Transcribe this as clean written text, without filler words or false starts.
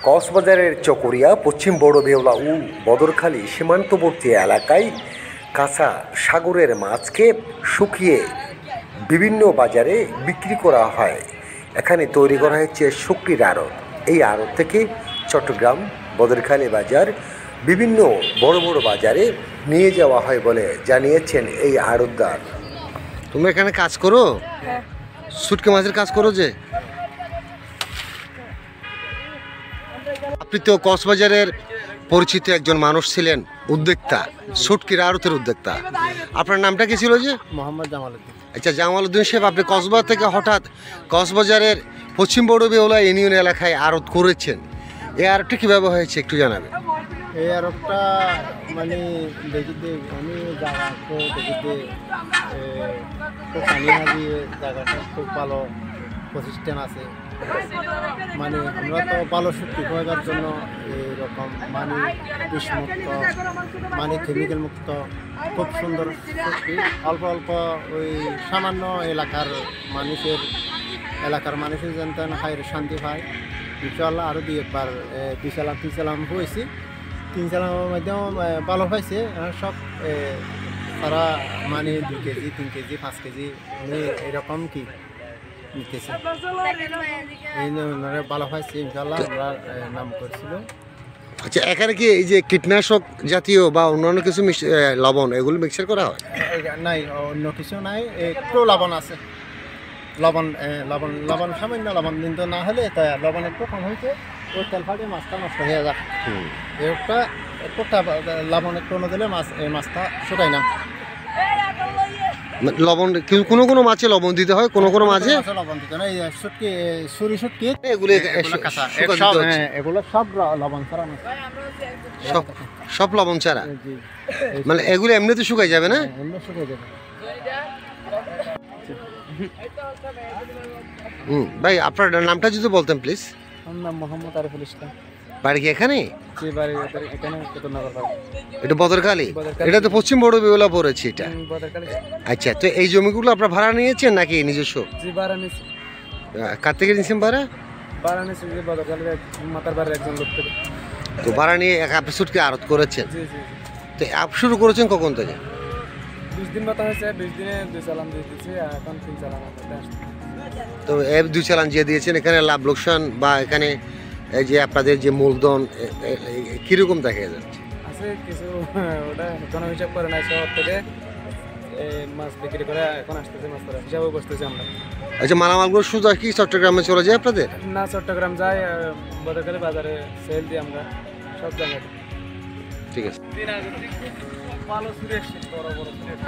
কক্সবাজারের চকরিয়া, পশ্চিম বড় বেওলা ও বদরখালী সীমান্তবর্তী এলাকায় কাঁচা সাগরের মাছকে শুকিয়ে বিভিন্ন বাজারে বিক্রি করা হয়। এখানে তৈরি করা হচ্ছে শুকরির আড়ত। এই আড়ত থেকে চট্টগ্রাম, বদরখালী বাজার, বিভিন্ন বড় বড় বাজারে নিয়ে যাওয়া হয় বলে জানিয়েছেন এই আড়তদার। তুমি এখানে কাজ করো? শুটকি মাছের কাজ করো যে? আপনি তো কক্সবাজারের পরিচিত একজন মানুষ ছিলেন, উদ্যোক্তা, শুটকির আড়তের উদ্যোক্তা। আপনার নামটা কি ছিল যে? মোহাম্মদ জামালউদ্দিন। আচ্ছা, জামালউদ্দিন সাহেব, আপনি কক্সবাজার থেকে হঠাৎ কক্সবাজারের পশ্চিম বড় বেওলা ইউনিয়ন এলাকায় আড়ত করেছেন। এই আড়তটা কীভাবে হয়েছে একটু জানাবেন? এই আরবটা মানে দেখিতে আমি জায়গাটা দেখিতে খুব পানি হারিয়ে জায়গাটা খুব ভালো প্রতিষ্ঠান আছে। মানে আমরা তো ভালো শুটকি খোঁজার জন্য এইরকম মানে বিষমুক্ত, মানে কেমিক্যাল মুক্ত খুব সুন্দর শুটকি অল্প অল্প ওই সামান্য এলাকার মানুষের যেন খাই শান্তি পায়। ইনশাআল্লাহ আরও একবার দুই সালাম হয়েছি। 3 সালামের মধ্যেও ভালো হয়েছে। সব তারা মানে 2 কেজি, 3 কেজি, 5 কেজি এরকম কি নিতেছে। এই ভালো হয়েছে ইনশাআল্লাহ, আমরা নাম করছিল। আচ্ছা, এখানে কি এই যে কীটনাশক জাতীয় বা অন্যান্য কিছু লবণ এগুলো মিক্সার করা হয়? নাই, অন্য কিছু নাই, একটু লবণ আছে। লবণ সামান্য লবণ দিন তো না হলে তাই লবণ একটু কম হয়েছে, ওই তেল ফাটে মাছটা নষ্ট হয়ে যায়। একটা লবণ একটু না দিলে মাছটা শুকায় না। লবণ কোনো কোনো মাছে লবণ দিতে হয়, কোনো কোনো মাছে লবণ দিতে না। এই শুটকি, সুরি শুটকি এগুলো এগুলো সব লবণ ছাড়া মাছ, সব লবণ ছাড়া। মানে এগুলো এমনিতে শুকাই যাবে না? এমনি শুকিয়ে যাবে। ভাই, আপনার নামটা যদি বলতেন প্লিজ। আমার নাম মোহাম্মদ আরিফুল ইসলাম। বাড়ি কি এখানে? জি, বাড়ি এখানে কতনগর বাড়ি। এটা বদরখালী? এটা তো পশ্চিম বড় বেওলা পড়েছে এটা। বদরখালী। আচ্ছা, তো এই জমিগুলো আপনার ভাড়া নিয়েছেন নাকি নিজস্ব? জি, ভাড়া নিয়েছি। কার থেকে নিয়েছেন ভাড়া? ভাড়া নিয়েছি যে বদরখালীর মাতার বাড়ির একজন লোক থেকে। তো ভাড়া নিয়ে আপনি শুটকি আড়ত করেছেন? জি জি। তো আপ শুরু করেছেন কখন থেকে? 20 দিন মতো হয়েছে। 20 দিনে 2 চালান দিয়ে দিচ্ছি, এখন 3 চালান আসছে। তো 2 চালান যে দিয়েছেন, এখানে লাভ লোকসান বা এখানে এই যে আপনাদের যে মূলধন কীরকম দেখা যাচ্ছে? আছে কিছু, ওটা কোনো হিসাব করে নাই। শহর থেকে মাছ বিক্রি করে এখন আসতেছে, মাছ ধরা হিসাবে বসতেছি আমরা। আচ্ছা, মালামালগুলো শুধু কি চট্টগ্রামে চলে যায় আপনাদের? না, চট্টগ্রাম যায়, বদরখালী বাজারে সেল দিই আমরা সব জায়গায়। ঠিক আছে। ভালো সুরেশ, বড় বড় সুরেশ।